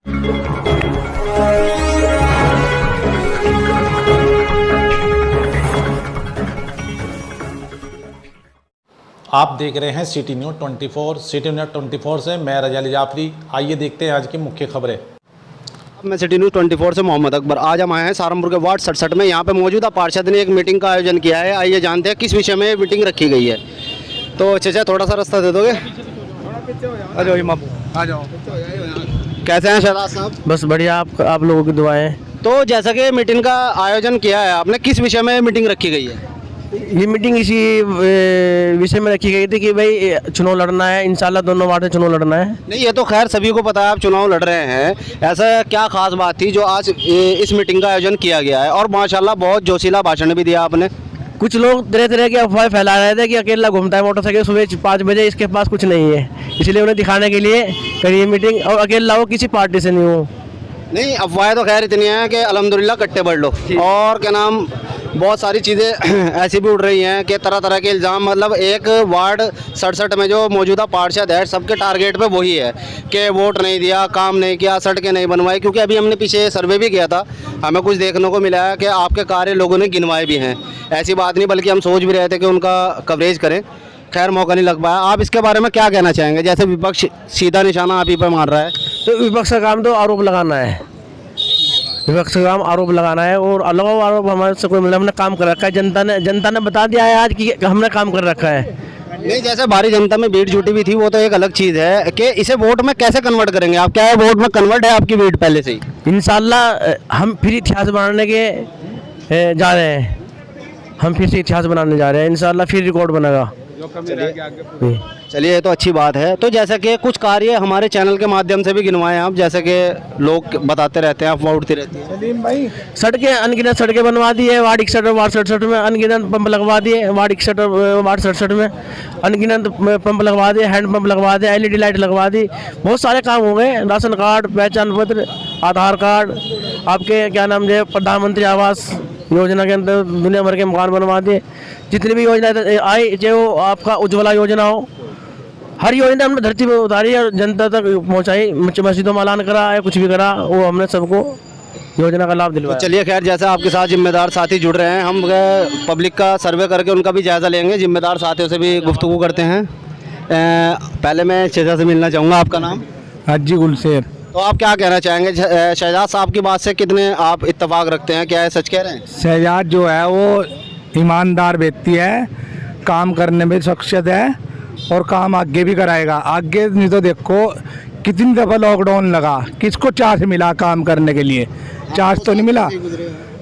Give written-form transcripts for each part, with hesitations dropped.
आप देख रहे हैं सिटी न्यूज़ 24। सिटी न्यूज़ 24 से मैं रजाली जाफरी। आइए देखते हैं आज की मुख्य खबरें। मैं सिटी न्यूज़ 24 से मोहम्मद अकबर। आज हम आए हैं सहारनपुर के वार्ड 67 में। यहाँ पे मौजूदा पार्षद ने एक मीटिंग का आयोजन किया है। आइए जानते हैं किस विषय में मीटिंग रखी गई है। तो चाचा थोड़ा सा रास्ता दे दोगे? आ जाओ। कैसे हैं शहजाद साहब? बस बढ़िया, आप लोगों की दुआएं। तो जैसा कि मीटिंग का आयोजन किया है आपने, किस विषय में मीटिंग रखी गई है? ये मीटिंग इसी विषय में रखी गई थी कि भाई चुनाव लड़ना है, इंशाल्लाह दोनों वार्ड से चुनाव लड़ना है। नहीं, ये तो खैर सभी को पता है आप चुनाव लड़ रहे हैं। ऐसा क्या खास बात थी जो आज इस मीटिंग का आयोजन किया गया है? और माशाल्लाह बहुत जोशीला भाषण भी दिया आपने। कुछ लोग तरह तरह की अफवाहें फैला रहे थे कि अकेला घूमता है मोटरसाइकिल सुबह 5 बजे, इसके पास कुछ नहीं है, इसलिए उन्हें दिखाने के लिए करी ये मीटिंग। और अकेला वो किसी पार्टी से नहीं हो। नहीं, अफवाहें तो खैर इतनी हैं कि अल्हम्दुलिल्लाह कट्टे बढ़ लो। और क्या नाम, बहुत सारी चीज़ें ऐसी भी उड़ रही हैं कि तरह तरह के इल्ज़ाम। मतलब एक वार्ड 67 में जो मौजूदा पार्षद है, सबके टारगेट पे वही है कि वोट नहीं दिया, काम नहीं किया, सड़कें नहीं बनवाई। क्योंकि अभी हमने पीछे सर्वे भी किया था, हमें कुछ देखने को मिला है कि आपके कार्य लोगों ने गिनवाए भी हैं। ऐसी बात नहीं, बल्कि हम सोच भी रहे थे कि उनका कवरेज करें, खैर मौका नहीं लग पाया। आप इसके बारे में क्या कहना चाहेंगे? जैसे विपक्ष सीधा निशाना आप ही पर मार रहा है। तो विपक्ष का काम तो आरोप लगाना है, विपक्ष का काम आरोप लगाना है। और अलग आरोप हमारे से कोई मतलब, हमने काम कर रखा है। जनता ने बता दिया है आज कि हमने काम कर रखा है। नहीं, जैसे भारी जनता में भीड़ जुटी हुई थी, वो तो एक अलग चीज़ है कि इसे वोट में कैसे कन्वर्ट करेंगे आप? क्या है वोट में कन्वर्ट है आपकी भीड़ पहले से ही? इंशाल्लाह हम फिर इतिहास बनाने के जा रहे हैं। हम फिर से इतिहास बनाने जा रहे हैं, इंशाल्लाह फिर रिकॉर्ड बनेगा। चलिए, ये तो अच्छी बात है। तो जैसे कि कुछ कार्य हमारे चैनल के माध्यम से भी गिनवाएं आप, जैसे कि लोग बताते रहते हैं, अफवाह उड़ती रहती है। सलीम भाई, सड़कें अनगिनत सड़कें बनवा दी है वार्ड 61 वार्ड 67 में। अनगिनत पंप लगवा दिए वार्ड 61 वार्ड 67 में। अनगिनत पंप लगवा दिए, हैंड पंप लगवा दिए, LED लाइट लगवा दी। बहुत सारे काम हो गए। राशन कार्ड, पहचान पत्र, आधार कार्ड, आपके क्या नाम है, प्रधानमंत्री आवास योजना के अंदर दुनिया भर के मकान बनवा दिए। जितनी भी योजना आई, चाहे वो आपका उज्ज्वला योजना हो, हर योजना हमने धरती पर उतारी और जनता तक पहुंचाई। मस्जिदों में ऐलान करा या कुछ भी करा, वो हमने सबको योजना का लाभ दिलवाया। तो चलिए, खैर जैसे आपके साथ जिम्मेदार साथी जुड़ रहे हैं, हम पब्लिक का सर्वे करके उनका भी जायज़ा लेंगे। जिम्मेदार साथियों से भी गुफ्तगू करते हैं। पहले मैं शहजाद से मिलना चाहूँगा। आपका नाम? हाजी गुलशेर। तो आप क्या कहना चाहेंगे? शहजाद साहब की बात से कितने आप इत्तेफाक रखते हैं? क्या है, सच कह रहे हैं? शहजाद जो है वो ईमानदार व्यक्ति है, काम करने में शख्सियत है और काम आगे भी कराएगा। आगे नहीं तो देखो कितनी दफ़ा लॉकडाउन लगा, किसको चांस मिला काम करने के लिए? चांस तो नहीं मिला।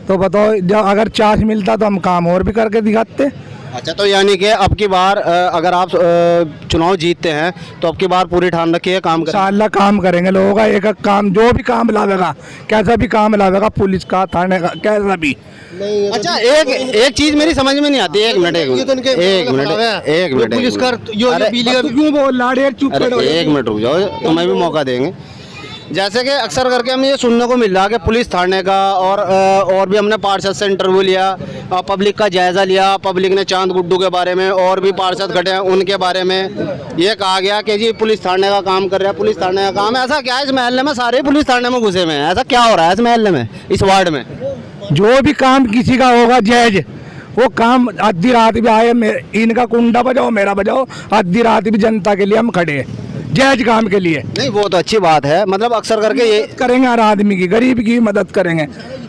तो बताओ, जब अगर चांस मिलता तो हम काम और भी करके दिखाते। अच्छा, तो यानी कि अब की बार अगर आप चुनाव जीतते हैं तो अब की बार पूरी ठान रखी है काम करेंगे? इंशाअल्लाह काम करेंगे। लोगों का एक काम, जो भी काम लावेगा, कैसा भी काम लावेगा, पुलिस का, थाने का, कैसा भी। अच्छा, एक चीज मेरी समझ में नहीं आती। एक मिनट पुलिस कर क्यों बोल रहा है? चुप करो, एक मिनट रुक जाओ, तुम्हें भी मौका देंगे। जैसे कि अक्सर करके हमें ये सुनने को मिल रहा है कि पुलिस थाने का और भी हमने पार्षद से इंटरव्यू लिया, पब्लिक का जायज़ा लिया। पब्लिक ने चांद गुड्डू के बारे में, और भी पार्षद खड़े हैं उनके बारे में ये कहा गया कि जी पुलिस थाने का काम कर रहा है, पुलिस थाने का काम। ऐसा क्या है इस महल्ले में? सारे पुलिस थाने में घुसे हुए हैं। ऐसा क्या हो रहा है इस महल्ले में, इस वार्ड में? जो भी काम किसी का होगा जायज, वो काम आधी रात भी आए, इनका कुंडा बजाओ, मेरा बजाओ, आधी रात भी जनता के लिए हम खड़े हैं, जायज काम के लिए। नहीं, वो तो अच्छी बात है। मतलब अक्सर करके ये करेंगे, हर आदमी की, गरीब की मदद करेंगे,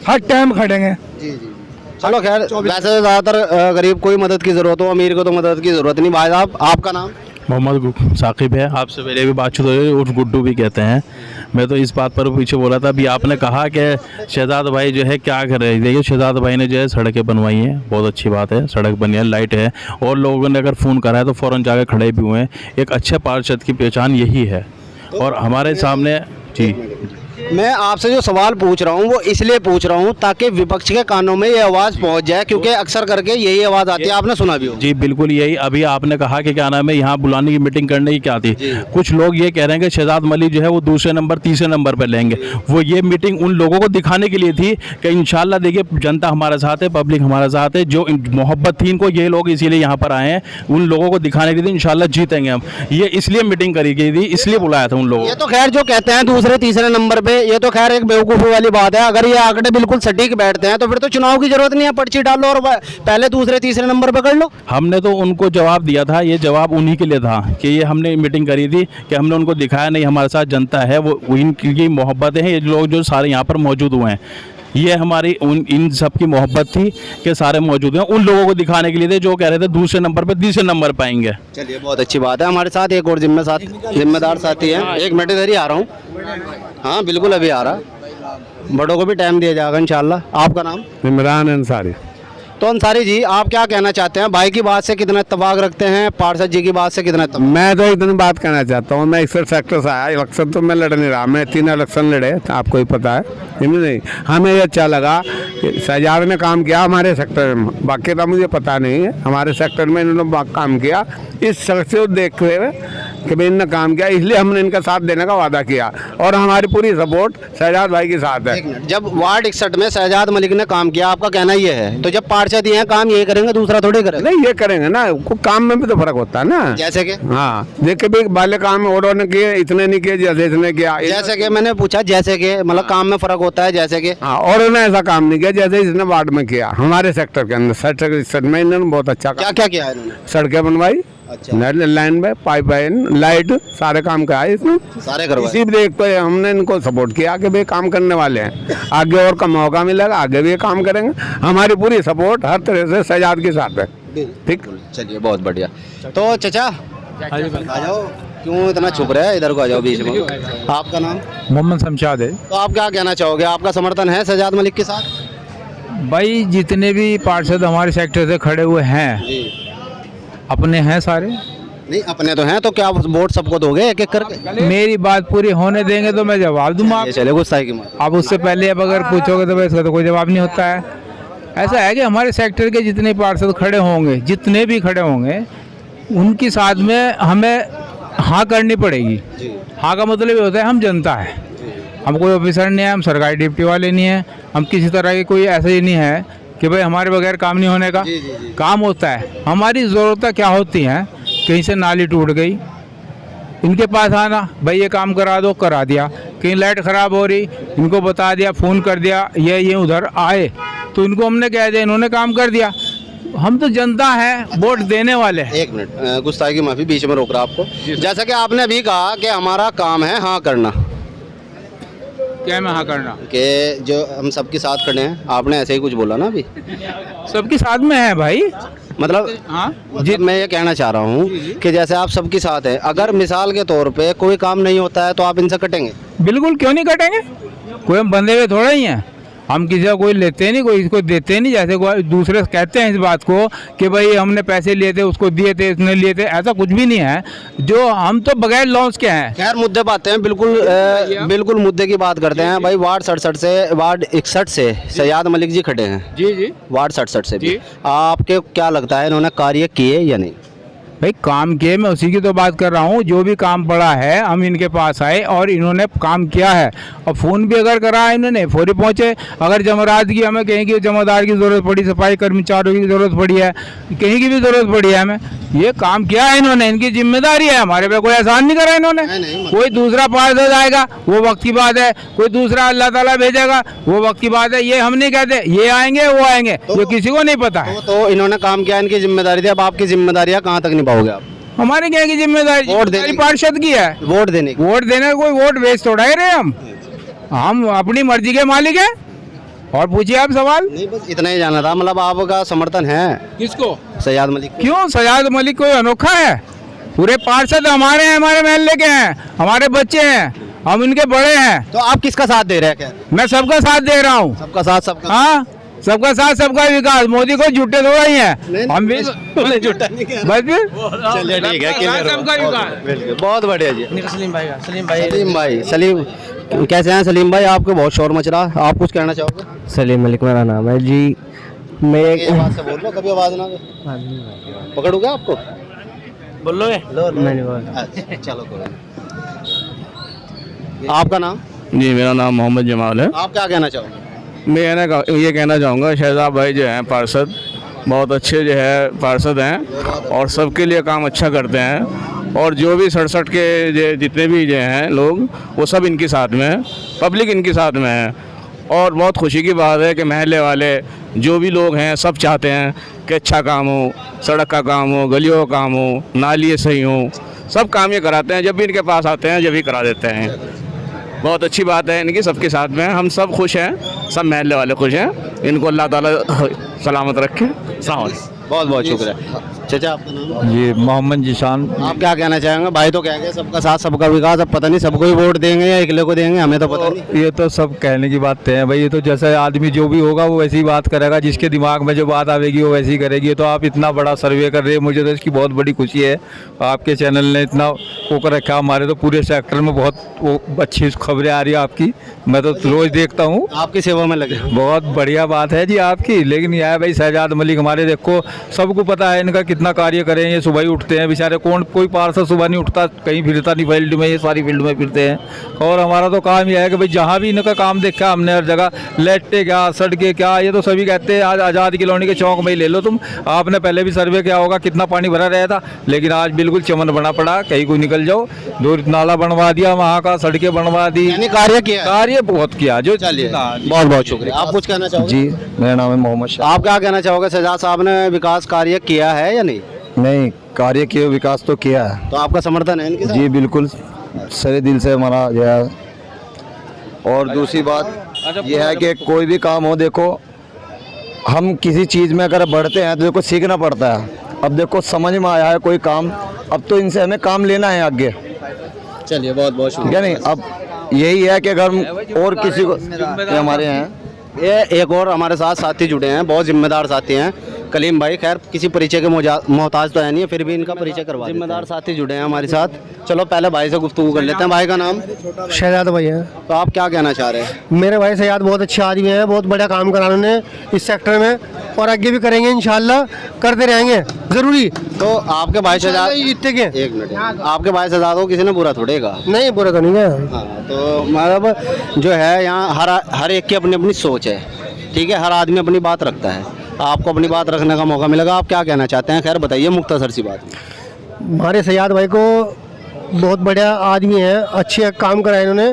हर टाइम खड़ेंगे। जी जी। चलो खैर, वैसे तो ज़्यादातर गरीब को ही मदद की ज़रूरत हो, अमीर को तो मदद की ज़रूरत नहीं। भाई साहब, आपका नाम? मोहम्मद साकिब है। आपसे पहले भी बातचीत हुई, उर्फ गुड्डू भी कहते हैं। मैं तो इस बात पर पीछे बोला था, अभी आपने कहा कि शहजाद भाई जो है क्या कर रहे हैं। देखिए, शहजाद भाई ने जो है सड़कें बनवाई हैं, बहुत अच्छी बात है, सड़क बनी है, लाइट है, और लोगों ने अगर फ़ोन करा है तो फ़ौरन जाकर खड़े भी हुए हैं। एक अच्छे पार्षद की पहचान यही है। और हमारे सामने जी, मैं आपसे जो सवाल पूछ रहा हूँ वो इसलिए पूछ रहा हूँ ताकि विपक्ष के कानों में ये आवाज़ पहुँच जाए, क्योंकि अक्सर करके यही आवाज़ आती है, आपने सुना भी हो। जी बिल्कुल यही। अभी आपने कहा कि क्या नाम है, यहाँ बुलाने की मीटिंग करने की क्या थी। कुछ लोग ये कह रहे हैं कि शहजाद मलिक जो है वो दूसरे नंबर तीसरे नंबर पर लेंगे। वो ये मीटिंग उन लोगों को दिखाने के लिए थी कि इंशाल्लाह देखिए जनता हमारे साथ है, पब्लिक हमारे साथ है। जो मोहब्बत थी इनको, ये लोग इसीलिए यहाँ पर आए हैं, उन लोगों को दिखाने के लिए इंशाल्लाह जीतेंगे हम। ये इसलिए मीटिंग करी गई थी, इसलिए बुलाया था उन लोगों को। ये तो खैर जो कहते हैं दूसरे तीसरे नंबर पे ये तो खैर एक बेवकूफ़ी वाली बात है। अगर ये आंकड़े बिल्कुल सटीक बैठते हैं तो फिर तो चुनाव की जरूरत नहीं है, पर्ची डालो और पहले दूसरे तीसरे नंबर पे कर लो। हमने तो उनको जवाब दिया था, ये जवाब उन्हीं के लिए था कि ये हमने मीटिंग करी थी कि हमने उनको दिखाया नहीं हमारे साथ जनता है, वो इनकी मोहब्बत है, ये लोग जो सारे यहाँ पर मौजूद हुए हैं, ये हमारी इन सब की मोहब्बत थी कि सारे मौजूद हैं, उन लोगों को दिखाने के लिए थे जो कह रहे थे दूसरे नंबर पे तीसरे नंबर पाएंगे। चलिए बहुत अच्छी बात है। हमारे साथ एक और जिम्मेदार साथी है। एक मिनट इधर ही आ रहा हूँ। हाँ बिल्कुल अभी आ रहा, बड़ों को भी टाइम दिया जाएगा इंशाल्लाह। आपका नाम? इमरान अंसारी। तो अंसारी जी आप क्या कहना चाहते हैं? भाई की बात से कितना इत्तेफाक रखते हैं, पार्षद जी की बात से कितना इत्तेफाक? मैं तो इतनी बात कहना चाहता हूँ, मैं 61 सेक्टर से आया, इलेक्शन तो मैं लड़ नहीं रहा, मैं 3 इलेक्शन लड़े, तो आपको ही पता है। नहीं, हमें ये अच्छा लगा कि शहजाद ने काम किया हमारे सेक्टर में, बाकी तो मुझे पता नहीं है। हमारे सेक्टर में इन्होंने काम किया, इस शख्स को देखते हुए कि भाई इनने काम किया, इसलिए हमने इनका साथ देने का वादा किया और हमारी पूरी सपोर्ट शहजाद भाई के साथ है। जब वार्ड 61 में शहजाद मलिक ने काम किया, आपका कहना ये है, तो जब पार्षद ये हैं काम ये करेंगे दूसरा थोड़ी करेंगे? नहीं, ये करेंगे ना, काम में भी तो फर्क होता है ना। जैसे कि हाँ, देखे भाई वाले काम औरों ने किए, इतने नहीं किए जैसे इसने किया। जैसे कि मैंने पूछा, जैसे कि मतलब काम में फर्क होता है, जैसे कि हाँ, और ने ऐसा काम नहीं किया जैसे इसने वार्ड में किया। हमारे सेक्टर के अंदर सेक्टर में इन्होंने बहुत अच्छा क्या क्या किया है इन्होंने? सड़कें बनवाई, अच्छा, लाइन में पाइप लाइन, लाइट, सारे काम कराए इसने, सारे करवाए। इसी देख पे हमने इनको सपोर्ट किया कि भाई काम करने वाले हैं, आगे और का मौका मिलेगा, आगे भी ये काम करेंगे। हमारी पूरी सपोर्ट हर तरह से शहजाद के साथ है। ठीक, चलिए बहुत बढ़िया। तो चचा आ जाओ, क्यों इतना छुप रहे हैं, इधर को आ जाओ बीच में। आपका नाम? मोहम्मद शमशाद है। तो आप क्या कहना चाहोगे, आपका समर्थन है शहजाद मलिक के साथ? भाई जितने भी पार्षद हमारे सेक्टर से खड़े हुए हैं अपने हैं सारे। नहीं अपने तो हैं, तो क्या वोट सबको दोगे एक एक करके? मेरी बात पूरी होने देंगे तो मैं जवाब दूंगा। ये चले गुस्सा की मत। अब उससे पहले अब अगर पूछोगे तो इसका तो कोई जवाब नहीं होता है। ऐसा है कि हमारे सेक्टर के जितने पार्षद खड़े होंगे, जितने भी खड़े होंगे, उनके साथ में हमें हाँ करनी पड़ेगी। हाँ का मतलब ये होता है हम जनता है, हम कोई ऑफिसर नहीं है, हम सरकारी ड्यूटी वाले नहीं हैं, हम किसी तरह की कोई ऐसा ही नहीं है कि भाई हमारे बगैर काम नहीं होने का। काम होता है। हमारी ज़रूरतें क्या होती हैं, कहीं से नाली टूट गई, इनके पास आना, भाई ये काम करा दो, करा दिया। कहीं लाइट ख़राब हो रही, इनको बता दिया, फ़ोन कर दिया, ये उधर आए तो इनको हमने कह दिया, इन्होंने काम कर दिया। हम तो जनता है, वोट देने वाले हैं। एक मिनट, गुस्ताखी की माफ़ी, बीच में रोक रहा आपको। जैसा कि आपने अभी कहा कि हमारा काम है हाँ करना, क्या मैं हाँ करना, कि जो हम सबके साथ खड़े हैं, आपने ऐसे ही कुछ बोला ना अभी? सबके साथ में है भाई। मतलब हाँ जी, मैं ये कहना चाह रहा हूँ कि जैसे आप सबके साथ हैं, अगर मिसाल के तौर पे कोई काम नहीं होता है तो आप इनसे कटेंगे? बिल्कुल, क्यों नहीं कटेंगे। कोई हम बंधे हुए थोड़ा ही हैं, हम किसी का कोई लेते नहीं, कोई इसको देते नहीं। जैसे कोई दूसरे कहते हैं इस बात को कि भाई हमने पैसे लिए थे, उसको दिए थे, इसने लिए थे, ऐसा कुछ भी नहीं है। जो हम तो बगैर लॉन्च के हैं। खैर मुद्दे पे आते हैं, बिल्कुल मुद्दे की बात करते हैं। भाई वार्ड 67 से, वार्ड 61 से शहजाद मलिक जी खड़े हैं। जी वार्ड 67 से भी आपके क्या लगता है इन्होंने कार्य किए या नहीं? भाई काम किए, मैं उसी की तो बात कर रहा हूँ। जो भी काम पड़ा है हम इनके पास आए और इन्होंने काम किया है। और फ़ोन भी अगर करा है इन्होंने, फौरी पहुँचे। अगर जमादार की हमें कहीं की जमादार की ज़रूरत पड़ी, सफाई कर्मचारियों की ज़रूरत पड़ी है, कहीं की भी ज़रूरत पड़ी है, हमें ये काम किया है इन्होंने, इनकी जिम्मेदारी है। हमारे पे कोई एहसान नहीं करा इन्होंने। कोई दूसरा पार्षद आएगा वो वक्त की बात है, कोई दूसरा अल्लाह ताला भेजेगा वो वक्त की बात है। ये हम नहीं कहते ये आएंगे वो आएंगे, ये किसी को नहीं पता है। तो इन्होंने काम किया, इनकी जिम्मेदारी थी। अब आपकी जिम्मेदारियाँ कहाँ तक निभाओगे आप? हमारी क्या की जिम्मेदारी? वोट देने की। पार्षद की है, वोट देने की। वोट देने कोई वोट वेस्ट थोड़ा ही रहे हम अपनी मर्जी के मालिक हैं। और पूछिए आप सवाल। नहीं बस इतना ही जाना था, मतलब आपका समर्थन है किसको? शहजाद मलिक? क्यों? शहजाद मलिक कोई अनोखा है? पूरे पार्षद हमारे हैं, हमारे महल्ले के हैं, हमारे बच्चे हैं, हम इनके बड़े हैं। तो आप किसका साथ दे रहे हैं? मैं सबका साथ दे रहा हूँ। सबका साथ, सबका हाँ, सबका साथ सबका विकास। मोदी को झूठे थोड़ा ही है, हम भी झूठा नहीं किया। बस फिर चलिए ठीक है, क्लियर हो। सबका विकास। बहुत बढ़िया जी। सलीम सलीम भाई कैसे हैं सलीम भाई? आपको बहुत शोर मच रहा है, आप कुछ कहना चाहोगे? सलीम मलिक मेरा नाम है जी। मैं ये आवाज से बोल लो, कभी आवाज ना दे। पकड़ूंगा आपको? बोल लोगे? मैंने बोला। चलो कोई। आपका नाम? जी मेरा नाम मोहम्मद जमाल है। आप क्या कहना चाहोगे? मैं ये कहना चाहूँगा शहजाद भाई जो हैं पार्षद बहुत अच्छे जो है पार्षद हैं और सबके लिए काम अच्छा करते हैं। और जो भी 67 के जितने भी जो हैं लोग वो सब इनके साथ में हैं, पब्लिक इनके साथ में है। और बहुत खुशी की बात है कि महल्ले वाले जो भी लोग हैं सब चाहते हैं कि अच्छा काम हो, सड़क का काम हो, गलियों का काम हो, नाली सही हो, सब काम ये कराते हैं। जब भी इनके पास आते हैं जब भी करा देते हैं। बहुत अच्छी बात है इनकी, सबके साथ में हम सब खुश हैं, सब महल्ले वाले खुश हैं। इनको अल्लाह ताला सलामत रखे। बहुत बहुत शुक्रिया। चाचा आपका नाम? जी मोहम्मद जिशान। आप क्या कहना चाहेंगे? भाई तो क्या सबका साथ सबका विकास, अब पता नहीं सबको ही वोट देंगे या अकेले को देंगे, हमें तो पता नहीं। ये तो सब कहने की बातें हैं भाई, ये तो जैसे आदमी जो भी होगा वो वैसी ही बात करेगा, जिसके दिमाग में जो बात आवेगी वो वैसी करेगी। तो आप इतना बड़ा सर्वे कर रहे हैं, मुझे तो इसकी बहुत बड़ी खुशी है। आपके चैनल ने इतना वो कर रखा, हमारे तो पूरे सेक्टर में बहुत वो अच्छी खबरें आ रही है आपकी, मैं तो रोज़ देखता हूँ। आपकी सेवा में लगे, बहुत बढ़िया बात है जी आपकी। लेकिन यह है भाई शहजाद मलिक हमारे, देखो सबको पता है इनका कितना कार्य करें। ये सुबह ही उठते हैं बेचारे, कोई पार्षद सुबह नहीं उठता, कहीं फिरता नहीं फील्ड में, ये सारी फील्ड में फिरते हैं। और हमारा तो काम यह है कि भाई जहाँ भी इनका काम देखा हमने हर जगह, लेटे क्या सड़कें क्या, ये तो सभी कहते हैं। आज आज़ाद कॉलोनी के चौक में ही ले लो तुम, आपने पहले भी सर्वे किया होगा कितना पानी भरा रहा था, लेकिन आज बिल्कुल चमन बना पड़ा, कहीं को निकल जाओ। दो नाला बनवा दिया वहाँ का, सड़कें बनवा दी, कार्य किया, कार्य बहुत किया। जो चलिए बहुत बहुत शुक्रिया। आप कुछ कहना चाहोगे? जी मेरा नाम है मोहम्मद शाह। आप क्या कहना चाहोगे? शहजाद साहब ने विकास कार्य किया है या नहीं? नहीं, कार्य किए, विकास तो किया है। तो आपका समर्थन है इनके साथ? जी बिल्कुल, सरे दिल से हमारा यह है। और दूसरी बात यह है कि कोई भी काम हो, देखो हम किसी चीज़ में अगर बढ़ते हैं तो देखो सीखना पड़ता है। अब देखो समझ में आया है कोई काम, अब तो इनसे हमें काम लेना है आगे। चलिए बहुत बहुत शुक्रिया। नहीं, अब यही है कि अगर हम और किसी को हमारे हैं, ये एक और हमारे साथ साथी जुड़े हैं, बहुत जिम्मेदार साथी हैं, कलीम भाई। खैर किसी परिचय के मोहताज तो है नहीं, फिर भी इनका परिचय करवा। जिम्मेदार साथी जुड़े हैं हमारे साथ। चलो पहले भाई से गुफ्तगू कर लेते हैं। भाई का नाम? शहजाद भाई है। तो आप क्या कहना चाह रहे हैं? मेरे भाई शहजाद बहुत अच्छे आदमी है, बहुत बढ़िया काम करा उन्होंने इस सेक्टर में, और आगे भी करेंगे इंशाल्लाह, करते रहेंगे ज़रूरी। तो आपके भाई शहजाद, जीतते के एक मिनट, आपके भाई शहजाद को किसी ने बुरा थोड़े कहा? नहीं, बुरा तो नहीं है। हाँ, तो मतलब जो है यहाँ हर एक की अपनी अपनी सोच है, ठीक है, हर आदमी अपनी बात रखता है। आपको अपनी बात रखने का मौका मिलेगा, आप क्या कहना चाहते हैं? खैर बताइए मुख्तसर सी बात। हमारे शहजाद भाई को बहुत बढ़िया आदमी है, अच्छे काम कराए इन्होंने,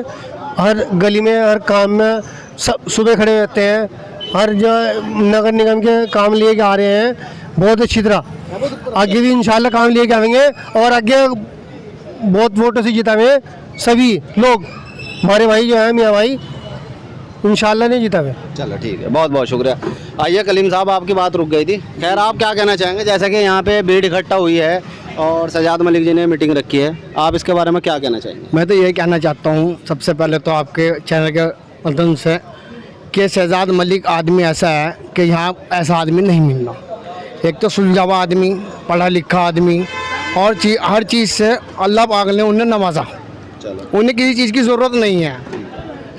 हर गली में हर काम में सब सुबह खड़े रहते हैं, हर जो नगर निगम के काम लिए के आ रहे हैं बहुत अच्छी तरह, आगे भी इंशाल्लाह काम लिए के आएंगे, और आगे बहुत वोटों से जितावे सभी लोग। हमारे भाई जो है मियाँ भाई इंशाल्लाह नहीं जितावे। चलो ठीक है, बहुत बहुत शुक्रिया। आइए कलीम साहब, आपकी बात रुक गई थी। खैर आप क्या कहना चाहेंगे? जैसे कि यहाँ पे भीड़ इकट्ठा हुई है और शहजाद मलिक जी ने मीटिंग रखी है, आप इसके बारे में क्या कहना चाहेंगे? मैं तो यही कहना चाहता हूँ सबसे पहले तो आपके चैनल के माध्यम से कि शहजाद मलिक आदमी ऐसा है कि यहाँ ऐसा आदमी नहीं मिलना। एक तो सुलझावा आदमी, पढ़ा लिखा आदमी, और हर चीज़ से अल्लाह पाक ने उन्हें नवाजा। चलो, उन्हें किसी चीज़ की ज़रूरत नहीं है।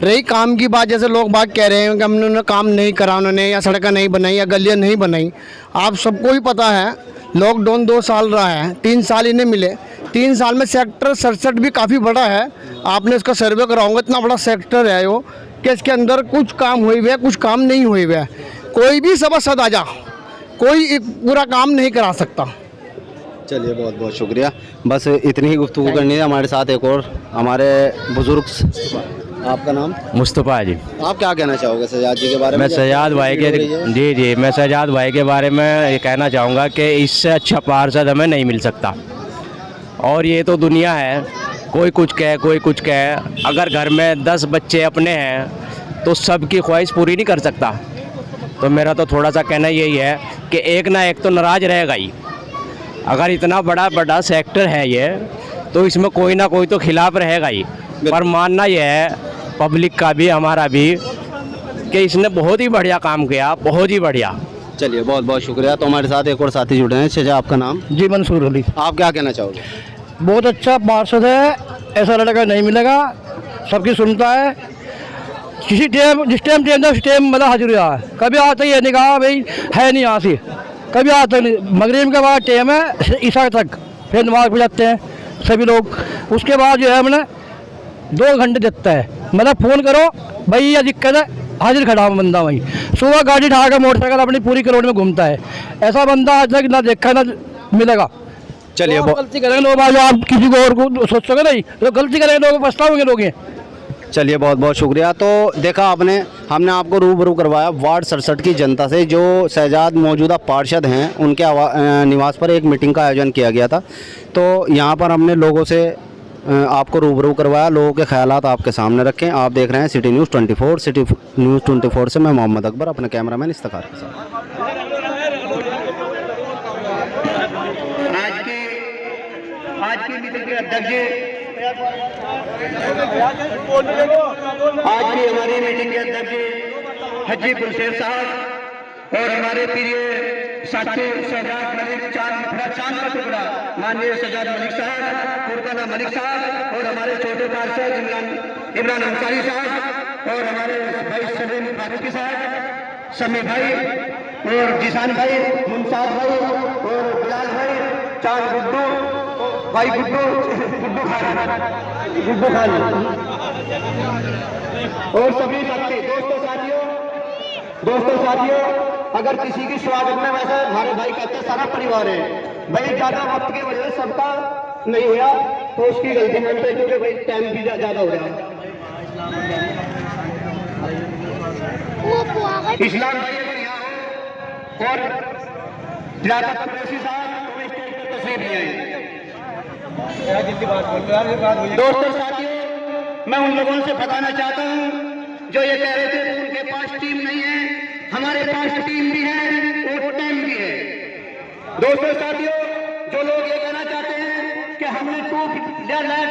रही काम की बात, जैसे लोग बात कह रहे हैं कि हमने काम नहीं करा उन्होंने, या सड़कें नहीं बनाई, या गलियाँ नहीं बनाई। आप सबको ही पता है लॉकडाउन 2 साल रहा है, 3 साल इन्हें मिले। 3 साल में सेक्टर 67 भी काफ़ी बड़ा है, आपने इसका सर्वे कराऊंगा, इतना बड़ा सेक्टर है वो कि इसके अंदर कुछ काम हुए हुए है, कुछ काम नहीं हुए हुए है। कोई भी सभासद आ जा, कोई एक पूरा काम नहीं करा सकता। चलिए बहुत बहुत शुक्रिया। बस इतनी ही गुफ्तगू करनी है। हमारे साथ एक और हमारे बुजुर्ग, आपका नाम? मुस्तफ़ा जी। आप क्या कहना चाहोगे शहजाद जी के बारे में? मैं शहजाद भाई के, जी मैं शहजाद भाई के बारे में ये कहना चाहूँगा कि इससे अच्छा पार्षद हमें नहीं मिल सकता। और ये तो दुनिया है, कोई कुछ कहे कोई कुछ कहे, अगर घर में 10 बच्चे अपने हैं तो सबकी ख्वाहिश पूरी नहीं कर सकता। तो मेरा तो थोड़ा सा कहना यही है कि एक ना एक तो नाराज़ रहेगा ही। अगर इतना बड़ा सेक्टर है ये, तो इसमें कोई ना कोई तो खिलाफ रहेगा ही। पर मानना यह है पब्लिक का भी, हमारा भी, कि इसने बहुत ही बढ़िया काम किया, बहुत ही बढ़िया। चलिए बहुत बहुत शुक्रिया। तो हमारे साथ एक और साथी जुड़े हैं। चाचा आपका नाम? जी मंसूर अली। आप क्या कहना चाहोगे? बहुत अच्छा पार्षद है, ऐसा लड़का नहीं मिलेगा, सबकी सुनता है। किसी टाइम जिस टाइम मतलब हाजिर हुआ है, कभी आता ही है नहीं कहा भाई है नहीं यहाँ से, कभी आता नहीं। मगरिब के बाद टाइम है ईशा तक, फिर नमाज पढ़ जाते हैं सभी लोग। उसके बाद जो है मैंने 2 घंटे देता है, मतलब फ़ोन करो भाई ये दिक्कत है, हाजिर खड़ा हूँ बंदा वहीं। सुबह गाड़ी उठा कर मोटरसाइकिल अपनी पूरी करोड़ में घूमता है। ऐसा बंदा आज तक ना देखा ना मिलेगा। चलिए तो गलती करेंगे लोग, आज आप किसी को और को सोचोगे नहीं, तो गलती करेंगे लोग, पछताओगे लोग। चलिए बहुत बहुत शुक्रिया। तो देखा आपने, हमने आपको रूबरू करवाया वार्ड 67 की जनता से, जो शहजाद मौजूदा पार्षद हैं, उनके निवास पर एक मीटिंग का आयोजन किया गया था। तो यहाँ पर हमने लोगों से आपको रूबरू करवाया, लोगों के ख्यालात आपके सामने रखें। आप देख रहे हैं सिटी न्यूज़ 24। सिटी न्यूज़ 24 से मैं मोहम्मद अकबर, अपने कैमरामैन इफ्तिखार के साथ। आज की मीटिंग के अध्यक्ष, आज की हमारी मीटिंग के अध्यक्ष हाजी गुलशेर साहब और हमारे प्रिय साथी शहजाद मलिक चांद का टुकड़ा माननीय शहजाद मलिक साहब, फुरकाना मलिक साहब और हमारे छोटे पार्षद इमरान अंसारी साहब और हमारे भाई सलीम फारूकी साहब, समी भाई और जिसान भाई, मुमताज भाई और बिलाल भाई, चांद गुड्डू भाई, गुड्डू खान और सभी साथी दोस्तों साथियों, अगर किसी की स्वागत में, वैसे हमारे भाई कहते हैं सारा परिवार है भाई, ज्यादा वक्त की वजह से सबका नहीं हुआ तो उसकी गलती मानते हैं, क्योंकि भाई टाइम भी ज्यादा हो रहा है। इस्लाम भाई अगर यहाँ हो और ज़्यादा कुरैशी साहब तस्वीर नहीं आई। दोस्तों साथियों, मैं उन लोगों से बताना चाहता हूं जो ये कह रहे थे उनके पास टीम नहीं है, हमारे पास टीम भी है और टाइम भी है। दोस्तों साथियों, जो लोग ये कहना चाहते हैं कि हमने लाइट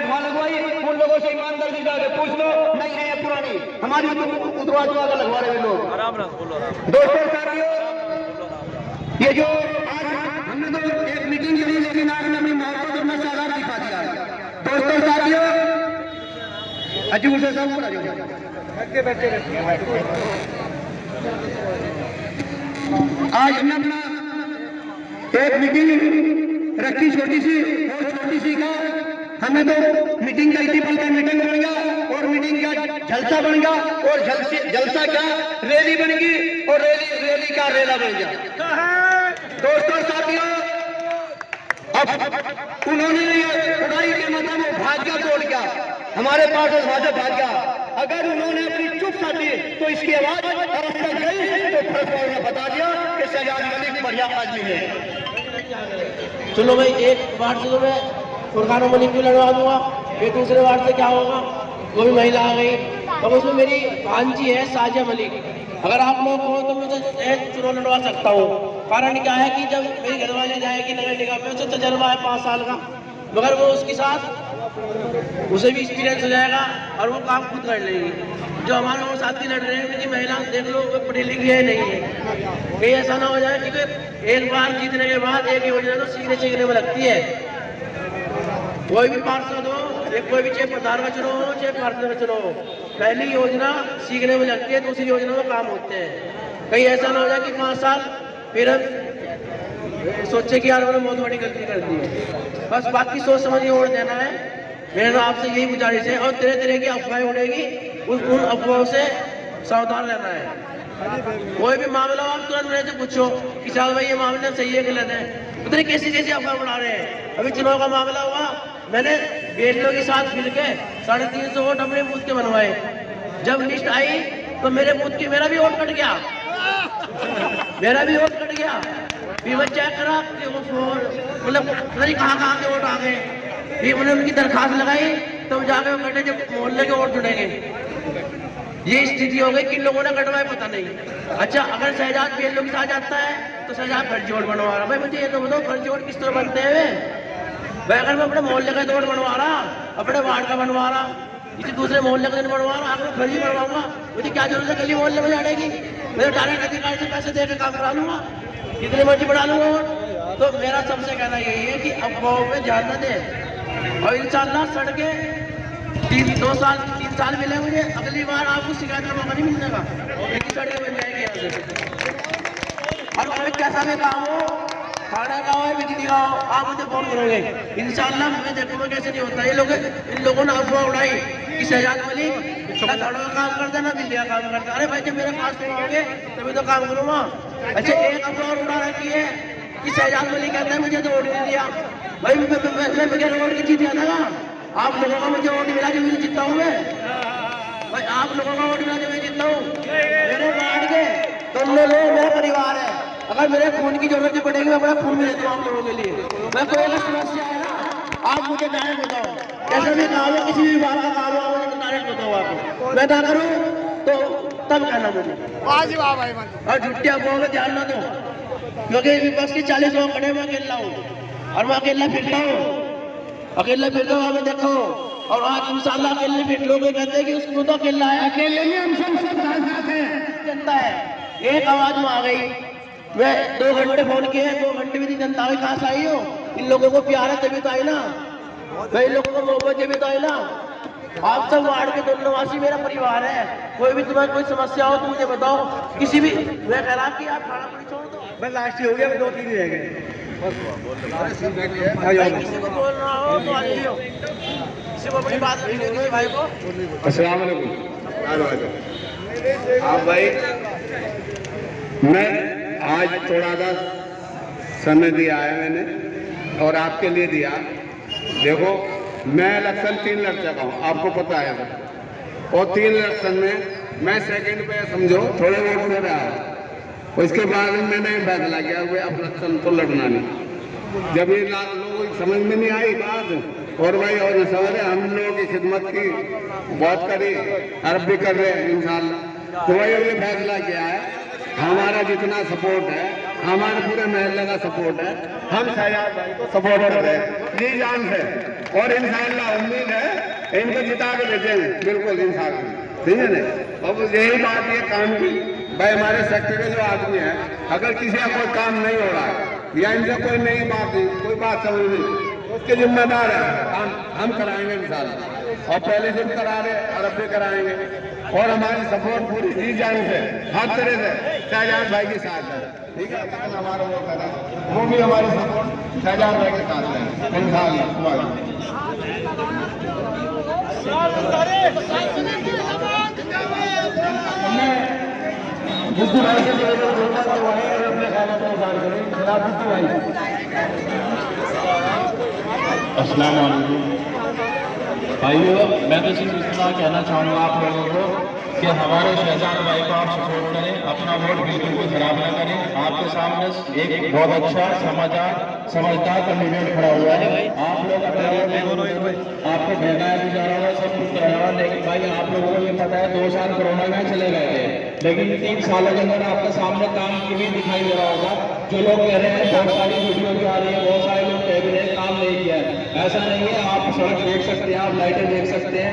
वहां लगवाई, उन लोगों से ईमानदारी जाके पूछ लो, नहीं है ये पुरानी, हमारी उतरवा लगवा रहे हैं लोग। दोस्तों साथियों, ये जो आज हमने तो एक मीटिंग करी, लेकिन आज हमने मोहब्बत और मसाला दिखा दिया। दोस्तों साथियों, अजी गुलशेर साहब बैठे आज हमने अपना एक मीटिंग रखी छोटी सी, और छोटी सी का हमने तो मीटिंग का इतनी पल का मीटिंग बन गया और मीटिंग का जलसा बन गया और जलसा क्या रैली बन गई और रैली का रेला बन गया। दोस्तों साथियों, अब उन्होंने उड़ाई के मतलब भाग्य तोड़ गया, हमारे पास भाजपा भाग गया। अगर उन्होंने अपनी चुप साधी तो इसकी आवाज गई तो फर्क ने बता दिया कि शहजाद मलिक बढ़िया आदमी है। चलो भाई, एक वार्ड से तो मैं फुरकाना मलिक भी लड़वा दूंगा, फिर दूसरे वार्ड से क्या होगा, वो भी महिला आ गई, अब उसमें मेरी भांजी है साजिया मलिक। अगर आप लोग हो तो मैं तो चुनाव लड़वा सकता हूँ। कारण क्या है कि जब मेरी घरवाली जाएगी नगर निगम में, उसे तजर्बा है 5 साल का, मगर वो उसके साथ उसे भी एक्सपीरियंस हो जाएगा और वो काम खुद कर लेगी। जो हमारे वो साथी लड़ रहे हैं, उनकी महिला देख लो वो पढ़ी लिखी है नहीं है, कहीं ऐसा ना हो जाए, क्योंकि एक बार जीतने के बाद एक योजना तो सीखने में लगती है। कोई भी पार्षद हो, कोई भी चाहे प्रधान का चुनाव हो चाहे पार्षद का चुनाव हो, पहली योजना सीखने में लगती है, दूसरी योजना में काम होते हैं। कहीं ऐसा ना हो जाए कि 5 साल फिर हम सोचे कि यार मैंने बहुत बड़ी गलती कर दी है। बस बात की सोच समझ के वोट देना है। मेरा आपसे यही गुजारिश है, और तरह की अफवाहें उड़ेगी, उन अफवाहों से सावधान रहना है। कोई भी मामला हो आप तुरंत मेरे से पूछो कि साहब भाई ये मामला सही है गलत है, उतने कैसी अफवाह बना रहे हैं। अभी चुनाव का मामला हुआ, मैंने बेटियों के साथ मिल के 350 वोट अपने बूथ के बनवाए। जब लिस्ट आई तो मेरे बूथ की मेरा भी वोट कट गया, फिर मैं चेक करा मतलब कहाँ के वोट आ गए, फिर मैंने उनकी दरखास्त लगाई, तब जाके वो कटे जब मोहल्ले के वोट जुड़ेंगे। ये स्थिति हो गई, किन लोगों ने कटवाए पता नहीं। अच्छा, अगर शहजाद बेलों के साथ जाता है तो शहजाद फर्जी वोट बनवा रहा। भाई मुझे ये तो बताओ, फर्जी वोट किस तरह बनते हैं भाई? अगर मैं अपने मोहल्ले का वोट बनवा रहा, अपने वार्ड का बनवा रहा, किसी दूसरे मोहल्ले का बनवा रहा, अगर फर्जी बनवाऊंगा, मुझे क्या जरूरत है गली मोहल्ले में जाने की? मैं डायरेक्ट अधिकारी से पैसे देकर काम करा लूंगा, कितनी मर्जी बढ़ा लूंगा। तो मेरा सबसे कहना यही है कि अफवाहों पे ध्यान न दें, और इंशाल्लाह सड़कें 3 साल मिले मुझे, अगली बार आपको शिकायत का मौका नहीं मिलेगा, एक सड़कें बन जाएंगी यहाँ से। और कोई कैसा भी काम हो, खाना का हो, बिजली का हो, आप मुझे फोन करोगे, इंशाल्लाह मैं देखूंगा कैसे नहीं होता। ये लोग, इन लोगों ने अफवाह उड़ाई कि शहजाद मलिक सड़कों का काम करता है ना बिजली का काम करता है। अरे भाई जब मेरे पास तो आओगे तभी तो काम करूँगा। अच्छा, एक अफवाह उड़ा रखी है कि शहजाद मलिक कहता है मुझे तो वोट नहीं दिया। भाई मैं बगैर वोट के जीत गया था। आप लोगों का मुझे वोट मिला जो मुझे जीतता हूँ मैं। भाई आप लोगों का वोट मिला जो मैं जीतता हूँ। मेरे वार्ड के तुम लोग मेरा परिवार है। अगर मेरे खून की जरूरत पड़ेगी मैं बड़ा खून भी देता हूँ आप लोगों के लिए। मैं कोई अगर समस्या है ना आप मुझे डायरेक्ट बताओ, कैसे भी काम है किसी भी विभाग का काम है मुझे डायरेक्ट बताओ। आपको मैं ना करूँ तो तब कहना मुझे और झुट्टिया बोल ध्यान ना दो, क्योंकि विपक्ष के 40 लोग खड़े मैं अकेला हूँ और मैं अकेला फिरता हूँ हमें देखो। और आज इंशाल्लाह अकेले फिर लोग कहते हैं कि उसको तो अकेला है, अकेले में हम सब साथ हैं। जनता है एक आवाज में आ गई। मैं 2 घंटे फोन किए 2 घंटे में जनता में कहाँ से आई हो। इन लोगों को प्यार है तभी तो आई ना, मैं इन लोगों को मोहब्बत तभी तो आई ना। आप सब वार्ड के दोनों वासी मेरा परिवार है। कोई भी तुम्हारी कोई समस्या हो तो मुझे बताओ। किसी भी मैं कह रहा कि आप खाना पूरी छोड़ दो, मैं लास्ट हो गया 2-3 रह गए। किसी को बोल रहा हो तो आइए, किसी को अपनी बात रखनी होगी भाई को। अस्सलाम वालेकुम। आप भाई मैं आज थोड़ा सा समय दिया है मैंने और आपके लिए दिया। देखो मैं इलेक्शन 3 लड़ चुका हूँ, आपको पता है। और 3 इलेक्शन में मैं सेकंड पे समझो थोड़े वोट में रहा। उसके बाद मैंने फैसला किया कि अब इलेक्शन तो लड़ना नहीं। जब ये लोग समझ में नहीं आई बात और भाई और समझ हम लोगों की खिदमत की बहुत करी, अर्ब भी कर रहे हैं इंशाल्लाह। तो वही ये फैसला किया है, हमारा जितना सपोर्ट है, हमारे पूरे महल्ले का सपोर्ट है, हम शहजाद भाई को सपोर्ट कर रहे हैं जी जान से। और इंशाल्लाह उम्मीद है इनको जिता के भेजेंगे बिल्कुल इंशाल्लाह, ठीक है ना। अब यही बात ये काम की भाई हमारे सेक्टर के जो आदमी है, अगर किसी का कोई काम नहीं हो रहा है या इनसे कोई नई बात नहीं, कोई बात समझ नहीं, उसके जिम्मेदार है हम कराएंगे इंशाल्लाह। और पहले से भी करा रहे और अब भी कराएंगे। और हमारी सपोर्ट पूरी जी जान से हर तरह से शहजाद भाई के साथ है, ठीक है। हमारा वो भी हमारी सपोर्ट शहजाद भाई के साथ है इंशाल्लाह। बुद्धू भाई से अपने खाना को उधार करें। बुद्धू भाई अस्सलाम वालेकुम भाइयों, मैं तो सिर्फ इतना कहना चाहूँगा आप लोगों को कि हमारे शहजाद भाई को आप सपोर्ट करें, अपना वोट बिल्कुल भी खराब ना करें। आपके सामने एक बहुत अच्छा समझदार कैंडिडेट खड़ा हुआ है। आप लोग आपको भेजा है गुजारा हुआ सब कुछ कराया हुआ, लेकिन भाई आप लोगों को ये पता है 2 साल कोरोना में चले गए थे, लेकिन 3 सालों के अंदर आपके सामने काम की भी दिखाई दे रहा होगा। जो लोग कह रहे हैं बहुत सारी वीडियो भी आ रही है, बहुत सारे लोग कह रहे हैं काम नहीं किया है, ऐसा नहीं है। आप सड़क देख सकते हैं, आप लाइटें देख सकते हैं,